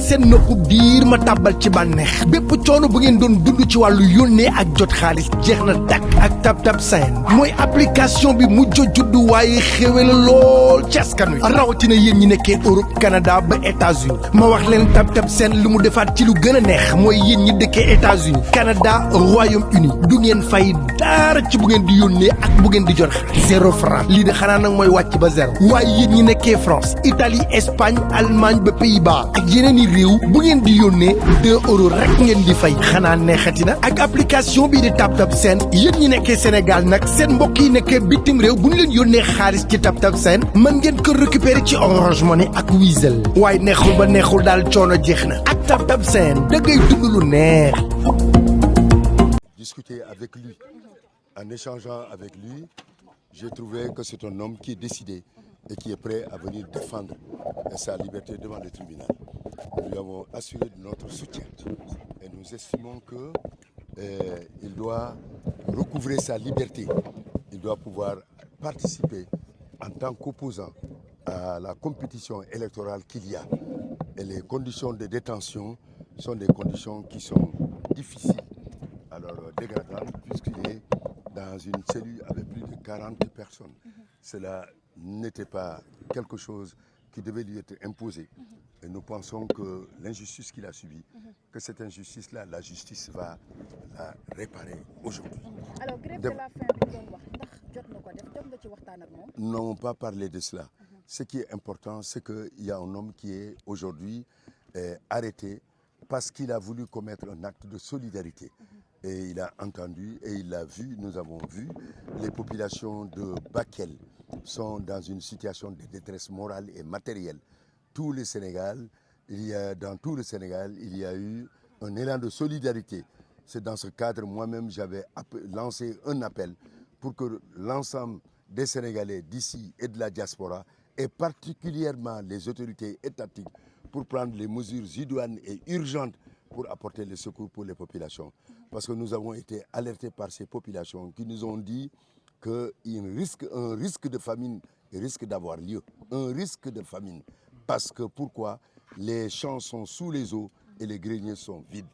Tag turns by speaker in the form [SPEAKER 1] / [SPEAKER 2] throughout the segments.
[SPEAKER 1] seen nopp biir ma tàbbal ci bànneex bépp coono bu ngeen doon dund ci wàllu yónnee ak jot xaalis jeex na dakk ak TapTap Send mooy application bi mujj juddu waaye xéwé la lool ci askan wi rawatina yéen ñi nekkee Europe Canada ba États-Unis ma wax leen TapTap Send lu mu defaat ci lu gën a neex mooy yéen ñi dëkkee États-Unis Canada Royaume-Uni du ngeen fay dara ci bu ngeen di yónnee ak bu ngeen di jot xaalis 0 franc lii de xanaa nag mooy wàcc ba zéro waaye yéen ñi nekkee France Italie Espagne Allemagne ba Pays-Bas ak yeneen i réew bu ngeen di yónnee 2 euros rek ngeen di fay xanaa neexati na ak application bii di TapTap Send yéen ñi nekkee Sénégal nag seen mbokk yi nekkee bitim réew bu ñu leen yónnee xaalis ci TapTap Send mën ngeen ko récupérer ci Orange Money ak Wizall waaye neexul ba neexul daal coono jeex na ak TapTap Send da ngay dund lu neex.
[SPEAKER 2] Discuter avec lui, en échangeant avec lui, j'ai trouvé que c'est un homme qui est décidé et qui est prêt à venir défendre sa liberté devant le tribunal. Nous lui avons assuré de notre soutien et nous estimons qu'il doit recouvrer sa liberté. Il doit pouvoir participer en tant qu'opposant à la compétition électorale qu'il y a. Et les conditions de détention sont des conditions qui sont difficiles, alors dégradantes, puisqu'il est dans une cellule avec plus de 40 personnes. Cela n'était pas quelque chose qui devait lui être imposé. Et nous pensons que l'injustice qu'il a subie, que cette injustice-là, la justice va la réparer aujourd'hui.
[SPEAKER 3] Alors, grève de la faim,
[SPEAKER 2] nous n'avons pas parlé de cela. Ce qui est important, c'est qu'il y a un homme qui est aujourd'hui arrêté parce qu'il a voulu commettre un acte de solidarité. Et il a entendu et il a vu, nous avons vu, les populations de Bakel sont dans une situation de détresse morale et matérielle. Dans tout le Sénégal, il y a eu un élan de solidarité. C'est dans ce cadre, moi-même, j'avais lancé un appel pour que l'ensemble des Sénégalais d'ici et de la diaspora, et particulièrement les autorités étatiques, pour prendre les mesures idoines et urgentes pour apporter le secours pour les populations. Parce que nous avons été alertés par ces populations qui nous ont dit qu'un risque de famine risque d'avoir lieu. Un risque de famine. Parce que pourquoi? Les champs sont sous les eaux et les greniers sont vides.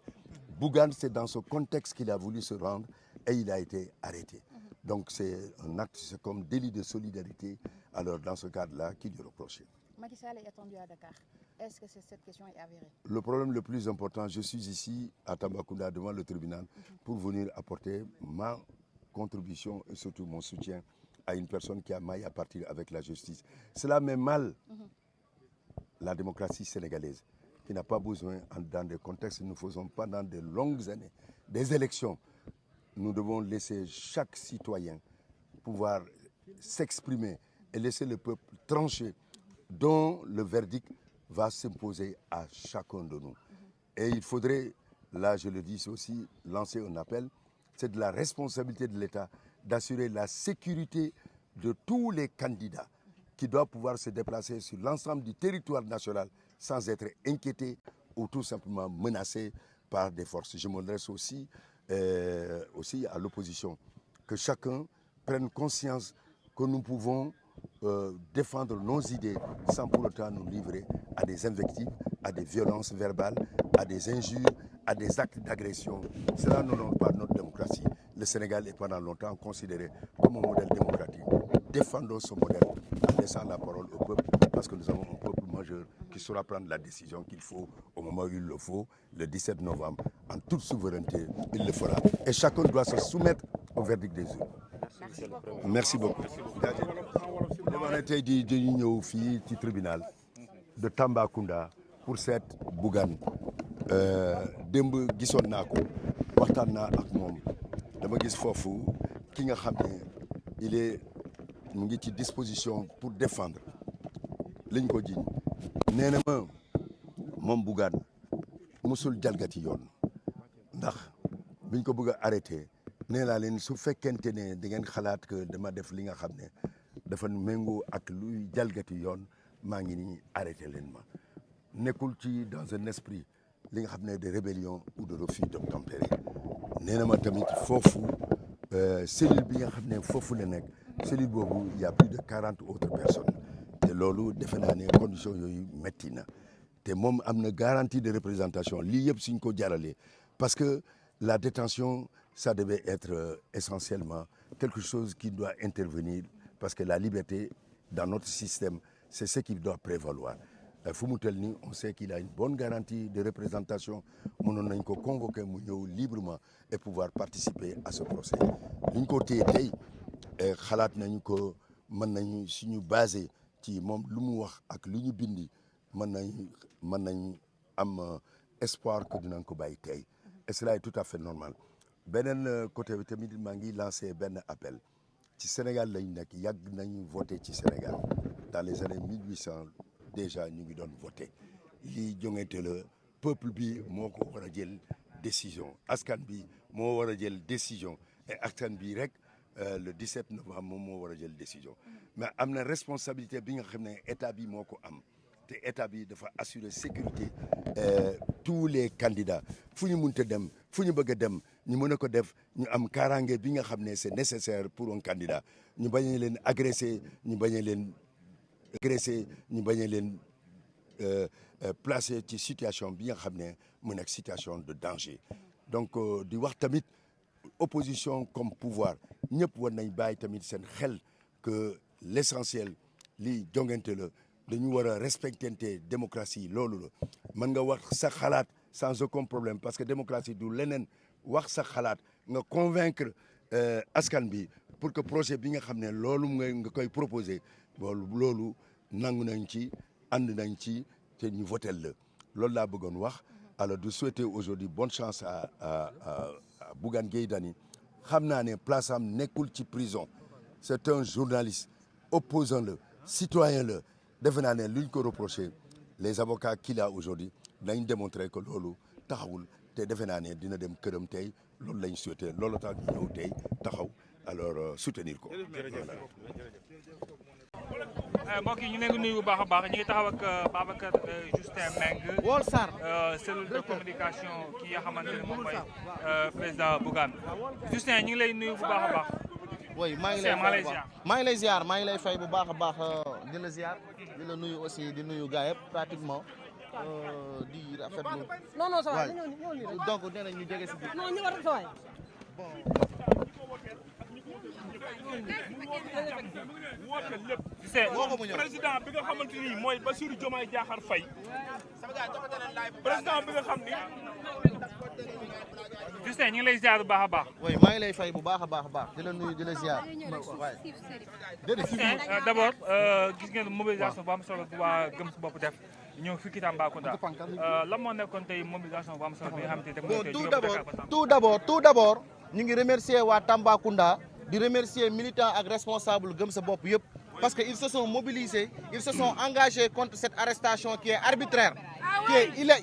[SPEAKER 2] Bougane, c'est dans ce contexte qu'il a voulu se rendre et il a été arrêté. Donc c'est un acte, c'est comme délit de solidarité. Alors dans ce cadre-là, qu'il lui reprochait.
[SPEAKER 3] Macky Sall est attendu à Dakar. Est-ce que cette question est avérée?
[SPEAKER 2] Le problème le plus important, je suis ici à Tambacounda devant le tribunal pour venir apporter ma contribution et surtout mon soutien à une personne qui a maille à partir avec la justice. Cela met mal la démocratie sénégalaise, qui n'a pas besoin, dans des contextes que nous faisons pendant de longues années, des élections. Nous devons laisser chaque citoyen pouvoir s'exprimer et laisser le peuple trancher, dont le verdict va s'imposer à chacun de nous. Et il faudrait, là je le dis aussi, lancer un appel. C'est de la responsabilité de l'État d'assurer la sécurité de tous les candidats qui doivent pouvoir se déplacer sur l'ensemble du territoire national sans être inquiétés ou tout simplement menacés par des forces. Je m'adresse aussi à l'opposition, que chacun prenne conscience que nous pouvons défendre nos idées sans pour autant nous livrer à des invectives, à des violences verbales, à des injures, à des actes d'agression. Cela n'honore pas notre démocratie. Le Sénégal est pendant longtemps considéré comme un modèle démocratique. Défendons ce modèle en laissant la parole au peuple, parce que nous avons un peuple majeur qui saura prendre la décision qu'il faut au moment où il le faut, le 17 novembre. En toute souveraineté, il le fera. Et chacun doit se soumettre au verdict des urnes. Merci beaucoup. dama tey di ñëw fii ci tribunal de Tambacounda pour seet Bougane démb gisoon naa ko waxtaan naa ak moom dama gis foofu ki nga xam ne mu ngi ci disposition pour défendre liñ ko jiñ nee na ma moom Bougane musul jalgati yoon ndax biñ ko bëgg a arrêté nee naa leen su fekkente ne da ngeen xalaat que dama def li nga xam ne dafa méngoo ak luy jalgati yoon maa ngi nii arrêté leen ma nekkul ci dans un esprit li nga xam ne de rébellion ou de refus d'obtempérer nee na ma tamit foofu cellule bi nga xam ne foofu la nekk cellule boobu y a plus de 40 autres personnes te loolu defe naa ne condition yooyu métti na te moom am na garantie de représentation lii yëpp suñ ko jaralee parce que la détention ça devait être essentiellement quelque chose qui doit intervenir parce que la liberté dans notre système c'est ce qui doit prévaloir fu mu tel nii on sait qu'il a une bonne garantie de représentation mënoon nañ ko convoquer mu ñëw librement et pouvoir participer à ce procès li ñu ko téye tey xalaat nañu ko mën nañu suñu basé ci moom lu mu wax ak lu ñu bindi mën nañ am espoir que dinañ ko bàyyi tey et cela est tout à fait normal beneen côté bi tamit maa ngi lancé benn appel ci Sénégal lañ nekk yàgg nañu voté ci Sénégal dans les années 1800 déjà ñu ngi doon voté lii jongante la peuple bi moo ko war a jël décision askan bi moo war a jël décision et askan bi rek le 17 novembre moom moo war a jël décision mais am na responsabilité bi nga xam ne état bi moo ko am te état bi dafa assurer sécurité tous les candidats fu ñu mënta dem fu ñu bëgg a dem ñu mën a ko def ñu am kaaraange bi nga xam ne c'est nécessaire pour un candidat ñu bañ a leen agressé ñu bañ a leen placé ci situation bi nga xam ne mu nekk situation de danger donc di wax tamit opposition comme pouvoir ñëpp war nañ bàyyi tamit seen xel que l'essentiel li jongante la dañu war a respectante démocratie loolu la mën nga wax sa xalaat sans aucun problème parce que démocratie du leneen wax sa xalaat nga convaincre askan bi pour que projet bi nga xam ne loolu nga koy proposer loolu nangu nañ ci ànd nañ ci te ñu votel la loolu laa bëggoon wax alors de souhaiter aujourd'hui bonne chance à Bougane Gueye Dany xam naa ne place am nekkul ci prison c'est un journaliste opposant la citoyen la defe naa ne luñ ko reproché les avocats qu'il a aujourd'hui nañ démontrer que loolu taxawul te defe naa ne dina dem këram tey loolu lañ souhaité loolu tax ñu ñëw tey taxaw alors soutenir ko.
[SPEAKER 4] mbokk yi ñu ngi leen di nuyu bu baax a baax ñu ngi taxaw ak Babacar Justin Mbengue
[SPEAKER 5] Wol Sarr
[SPEAKER 4] cellule de communication ki nga xamante ne moom mooy président Bougane Justin ñu ngi lay nuyu bu baax a baax.
[SPEAKER 5] oui maa ngi lay ziar maa ngi lay fay bu baax a baax di la ziar di la nuyu aussi di nuyu gars yëpp pratiquement di rafetlu.
[SPEAKER 6] non ça va
[SPEAKER 5] donc nee nañ ñu jege si biir.
[SPEAKER 6] non ñu war a sa waay.
[SPEAKER 5] bon.
[SPEAKER 4] woote lépp président bi nga xamante ni mooy Bassirou Diomaye Diakhar Faye président bi nga xam ni Justin ñu ngi lay ziar bu baax a baax.
[SPEAKER 5] oui maa ngi lay fay bu baax a baax di la nuyu di la ziar. waaye déedéet.
[SPEAKER 4] d'abord gis ngeen mobilisation bu am solo bu waa Gëm Sa Bopp def ñëw fii Tambacounda lan moo nekkoon tey mobilisation bu am solo bi nga xamante ne
[SPEAKER 5] bon tout d'abord ñu ngi remercier waa Tambacounda di remercier militants ak responsables Gëm Sa Bopp yëpp parce que ils se sont mobilisés ils se sont engagés contre cette arrestation qui est arbitraire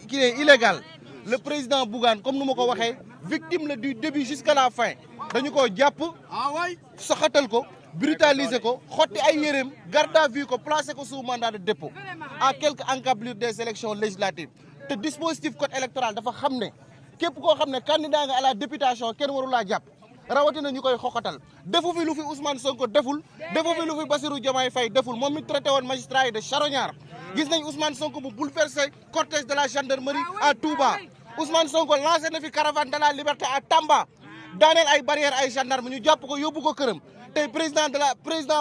[SPEAKER 5] qui est illégale. Le président Bougane comme nu ma ko waxee victime la du début jusqu'à la fin dañu ko jàpp soxatal ko brutaliser ko xotti ay yéreem garde à vue ko placé ko sous mandat de dépôt à quelques encablures des élections législatives te dispositif code électoral dafa xam ne képp koo xam ne candidat nga à la députation kenn waru laa jàpp rawatina ñu koy xoxatal defu fi lu fi Ousmane Sonko defu fi lu fi Bassirou Diomaye Faye deful moom mi traité woon magistrat yi de charognard gis nañ Ousmane Sonko bu bouleversé cortège de la gendarmerie à Touba Ousmane Sonko lancé na fi caravane de la liberté à Tamba daaneel ay barrières ay gendarme ñu jàpp ko yóbbu ko këram tey président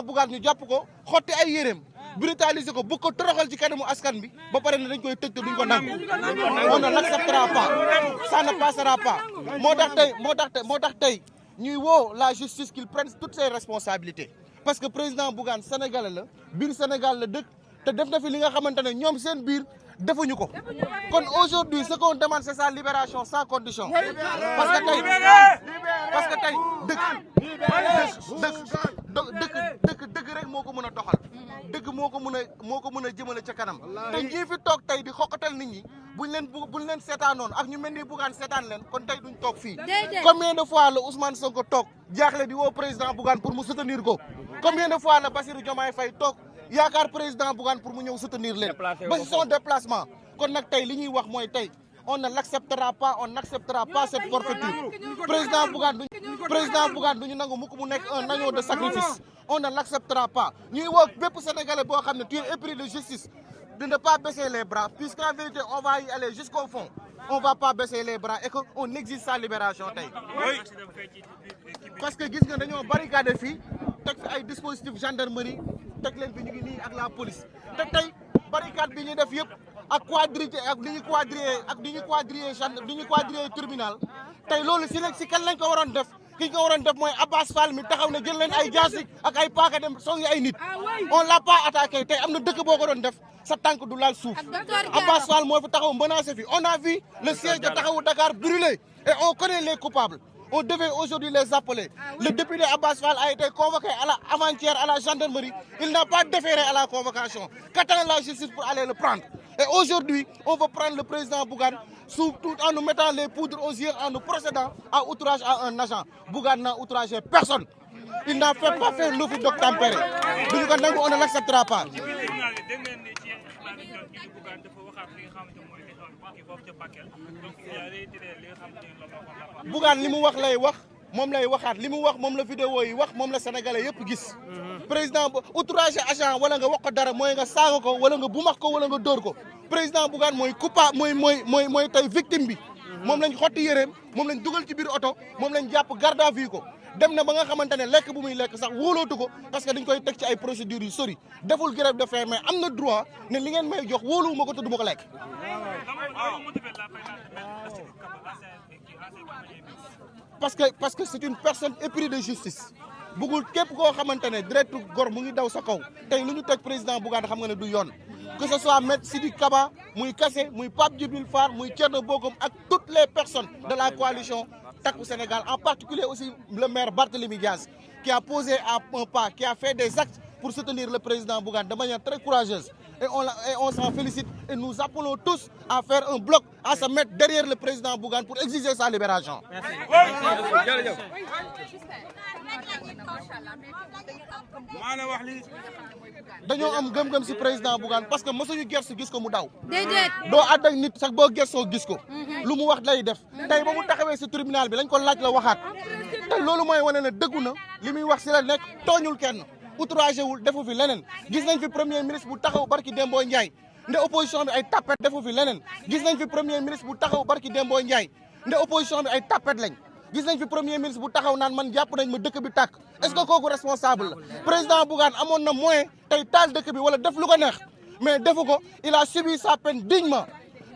[SPEAKER 5] Bougane ñu jàpp ko xotti ay yéreem brutaliser ko bëgg ko toroxal ci kanamu askan bi ba pare ne dañ koy tëj te duñ ko nangu on ne l'acceptera pas ça ne passera pas moo tax tey ñuy woo la justice qu'il prenne toutes ses responsabilités parce que président Bougane sénégalais la biir Sénégal la dëkk te def na fi li nga xamante ne ñoom seen biir defuñu ko kon aujourd'hui ce qu'on demande c'est sa libération sans condition parce que tey dëgg rek moo ko mën a doxal dëgg moo ko mën a jëmale ca kanam te ñii fi toog tey di xoqatal nit ñi buñ leen seetaanoon ak ñu mel ni Bougane seetaan leen kon tey duñ toog fii combien de fois la Ousmane Sonko toog jaaxle di woo président Bougane pour mu soutenir ko combien de fois la Bassirou Diomaye Faye toog yaakaar président Bougane pour mu ñëw soutenir leen ba si son déplacement kon nag tey li ñuy wax mooy tey on n'acceptera pas cette forfaiture président Bougane duñu nangu mukk mu nekk un agneau de sacrifice on ne l'acceptera pas ñuy woo bépp sénégalais boo xam ne tu es épris de justice de ne pas baisser les bras, puisqu'en vérité, on va y aller jusqu'au fond. On ne va pas baisser les bras et qu'on exige sa libération. Oui. Parce que nous avons barricadé ici, nous avons un dispositif gendarmerie, nous avons la police. Barricade bi ñu def yëpp ak quadrillé ak li ñu quadrillé tribunal tey loolu si kan lañ ko waroon def ki ñu ko waroon def mooy Abbas Fall mi taxaw ne jël leen ay jaasi ak ay paaka dem songi ay nit on l'a pas attaqué tey am na dëkk boo ko doon def sa tànk du laal suuf Abbas Fall moo fi taxaw menacé fi on a vu le siège de Taxawu Dakar brûlé et on connaît les coupables. On devait aujourd'hui les appeler. Le député Abbas Fall a été convoqué avant-hier à la gendarmerie. Il n'a pas déféré à la convocation. Qu'attend la justice pour aller le prendre? Et aujourd'hui, on veut prendre le président Bougane tout en nous mettant les poudres aux yeux, en nous procédant à outrage à un agent. Bougane n'a outragé personne. Il n'a pas fait l'offre d'obtempérer. On ne l'acceptera pas. Bougane li mu wax lay wax moom lay waxaat li mu wax moom la vidéo yi wax moom la sénégalais yëpp gis président outrage agent wala nga wax ko dara mooy nga saaga ko wala nga bumax ko wala nga dóor ko président Bougane mooy coupable mooy tey victime bi moom lañ xotti yéreem moom lañ dugal ci biir oto moom lañ jàpp garde à vue ko dem na ba nga xamante ne lekk bu muy lekk sax wóolootu ko parce que dañ koy teg ci ay procédures yu sori deful grève de faim mais am na droit ne li ngeen may jox wóoluwuma ko te du ma ko lekk. parce que c'est une personne éprise de justice bugul képp koo xamante ne direct gor mu ngi daw sa kaw tey lu ñu teg président Bougane xam nga ne du yoon que ce soit Maître Sidi Kaba muy Kassé muy Pape Djibril Fall muy Thierno Bocoum ak toutes les personnes de la coalition Takku Sénégal en particulier aussi le maire Barthélémy Dias qui a posé un pas qui a fait des actes pour soutenir le président Bougane de manière très courageuse et on s'en félicite et nous appelons tous à faire un bloc à se mettre derrière le président Bougane pour exiger sa libération. dañoo am gëm-gëm ci président Bougane parce que mosuñu gersu gis ko mu daw. doo ànd ak nit sax boo gersoo gis ko. lu mu wax lay def. tey ba mu taxawee ci tribunal bi lañ ko laaj la waxaat te loolu mooy wane ne dëggu na li muy wax ci la nekk tooñul kenn. outragé wul defu fi leneen gis nañ fi premier ministre bu taxaw barki Dembo Ndiaye nde opposition bi ay tapet defu fi leneen gis nañ fi premier ministre bu taxaw barki Dembo Ndiaye nde opposition bi ay tapet lañ gis nañ fi premier ministre bu taxaw naan man jàpp nañ ma dëkk bi tàkk est-ce que kooku responsable la président Bougane amoon na moyen tey taal dëkk bi wala def lu ko neex mais defu ko il a subi sa peine dignement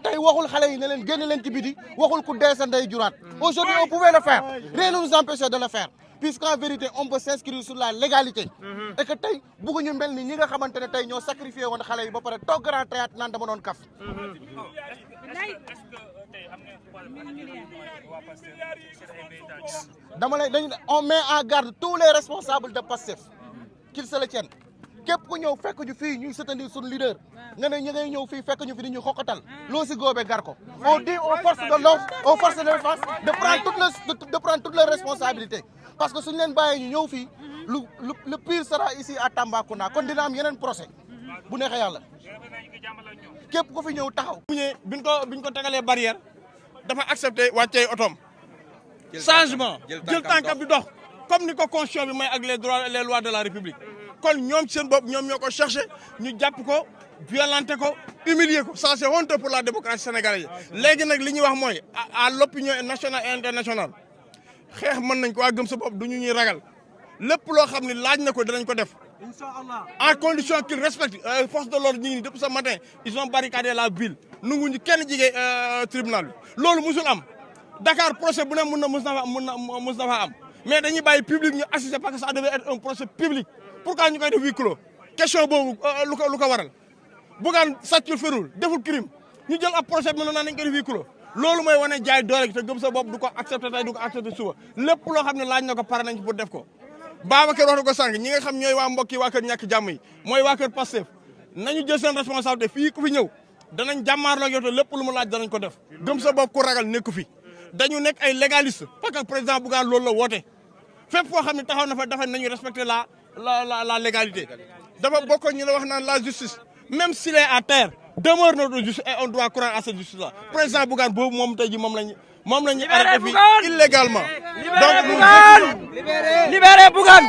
[SPEAKER 5] tey waxul xale yi ne leen génn leen ci biti waxul ku dee sa ndey juraat aujourd'hui on pouvait le faire rien ne nous empêchait de le faire puisqu'en vérité on peut s'inscrire sur la légalité et que tey bëgguñu mel ni ñi nga xamante ne tey ñoo sacrifié woon xale yi ba pare toog grand théâtre naan dama doon kaf on met en garde tous les responsables de Pastef qu'ils se le tiennent képp ku ñëw fekk ñu fii ñuy soutenir suñu leader nga ne ñu ngay ñëw fii fekk ñu fi di ñu xoqatal loo si góobee gar ko on dit aux forces de l'ordre aux forces de défense de prendre toutes les responsabilités parce que suñu leen bàyyee ñu ñëw fii le pire sera ici à Tambacounda kon dina am yeneen procès bu neexee yàlla képp ku fi ñëw taxaw. biñ ko tegalee barrière dafa accepté wàccee otoom changement jël tànkam bi dox comme ni ko constitution bi may ak les lois de la république kon ñoom seen bopp ñoom ñoo ko cherché ñu jàpp ko violenté ko humilier ko ça c'est honteux pour la démocratie sénégalaise léegi nag li ñuy wax mooy à l'opinion nationale et internationale xeex mën nañ ko waa gëm sa bopp du ñu ñuy ragal lépp loo xam ne laaj na ko dinañ ko def en condition qu'il respecte force de l'ordre ñi ngi ni depuis ce matin ils ont barricadé la ville nanguñu kenn jigee tribunal bi loolu musul am Dakar procès bu ne mës na fa am mais dañuy bàyyi public ñu assister parce que ça devait être un procès public pourquoi ñu koy def huis clos question boobu lu ko waral Bougane sàccul ferul deful crime ñu jël ab procès bi naan nañ ko def huis clos loolu mooy wane jaay doole te gëm sa bopp du ko accepté tey du ko accepté suba lépp loo xam ne laaj na ko pare nañ pour def ko Babacar wax na ko sànq ñi nga xam ñooy waa mbokk yi waa kër ñàkk jàmm yi mooy waa kër Pastef nañu jël seen responsabilité fii ku fi ñëw danañ jàmmaarloo yow te lépp lu mu laaj danañ ko def gëm sa bopp ku ragal nekku fi dañu nekk ay légaliste parce que président Bougane loolu la woote fépp foo xam ne taxaw na fa dafa nañu respecter la légalité dafa bokk ñu la wax naan la justice même s'il est à terre demeure notre justice et on doit croire à cette justice là président Bougane boobu moom tey ji moom
[SPEAKER 6] moom la ñu arrêté fii illégalement.
[SPEAKER 7] Libérez Bougane.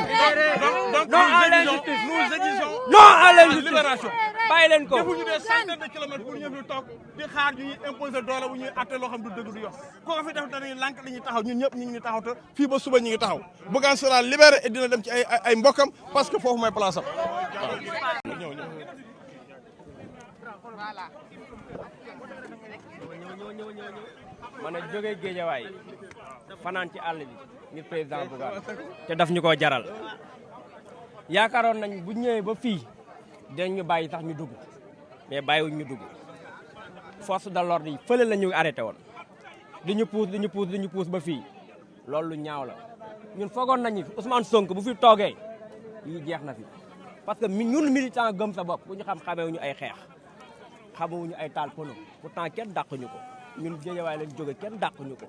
[SPEAKER 6] Donc nous exigeons
[SPEAKER 7] non à l'injustice.
[SPEAKER 6] libération.
[SPEAKER 7] bàyyi leen ko.
[SPEAKER 6] defuñu des centaines de kilomètres pour ñëw ñu toog di xaar ñu ñuy imposer doole bu ñuy atte loo xam du dëgg du yoon ko fi def dañuy lànk dañuy taxaw ñun ñëpp ñu ngi taxaw te fii ba suba ñu ngi taxaw Bougane sera libéré et dina dem ci ay mbokkam parce que foofu mooy place am waaw.
[SPEAKER 7] man a jógee Géejawaay fanaan ci àll bi ngir président Bougane te daf ñu koo jaral yaakaaroon nañ bu ñëwee ba fii dinañ ñu bàyyi sax ñu dugg mais bàyyiwuñ ñu dugg force de l'ordre yi fële la ñu arrêté woon di ñu puus ba fii loolu lu ñaaw la ñun foogoon nañu Ousmane Sonko bu fi toogee yi jeex na fi parce que ñun militant gëm sa bopp bu ñu xamewuñu ay xeex xamewuñu ay taal pono pourtant kenn dàquñu ko ñun Géejawaay lañ jóge kenn dàquñu ko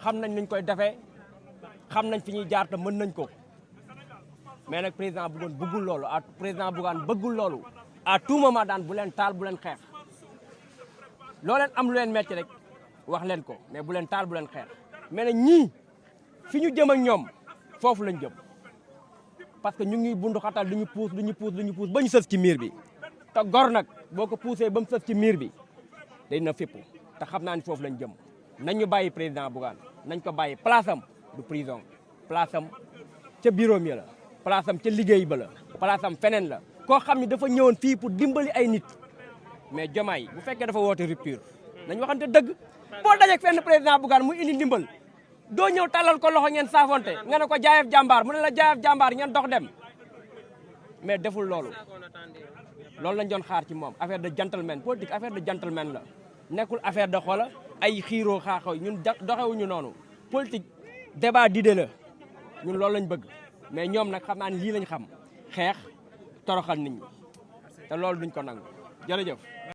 [SPEAKER 7] xam nañ nuñ koy defee xam nañ fi ñuy jaar te mën nañ ko mais nag président Bougane bëggul loolu bëggul loolu à tout moment daan bu leen taal bu leen xeex loo leen am lu leen metti rek wax leen ko mais bu leen taal bu leen xeex mais nag ñii fi ñu jëm ak ñoom foofu lañ jëm parce que ñu ngi bundu xatal du ñu puus ba ñu sës ci miir bi te gor nag boo ko puusee ba mu sës ci miir bi day na fépp te xam naa ni foofu lañ jëm nañ ñu bàyyi président Bougane nañ ko bàyyi place am du prison place am ca bureau mi la place am ca liggéey ba la place am feneen la koo xam ne dafa ñëwoon fii pour dimbali ay nit mais Diomaye bu fekkee dafa woote rupture nañ waxante dëgg boo dajeek fenn président Bougane mu indi ndimbal doo ñëw tàllal ko loxo ngeen saafonte nga ne ko jaayef jàmbaar mu ne la jaayef jàmbaar ngeen dox dem mais deful loolu lañ doon xaar ci moom affaire de gentleman politique affaire de gentleman la nekkul affaire de xoola ay xiiroo xaaxaw ñun doxewuñu noonu politique débat d'idée la ñun loolu lañ bëgg mais ñoom nag xam naa ne lii lañ xam xeex toroxal nit ñi te loolu duñ ko nangu jërëjëf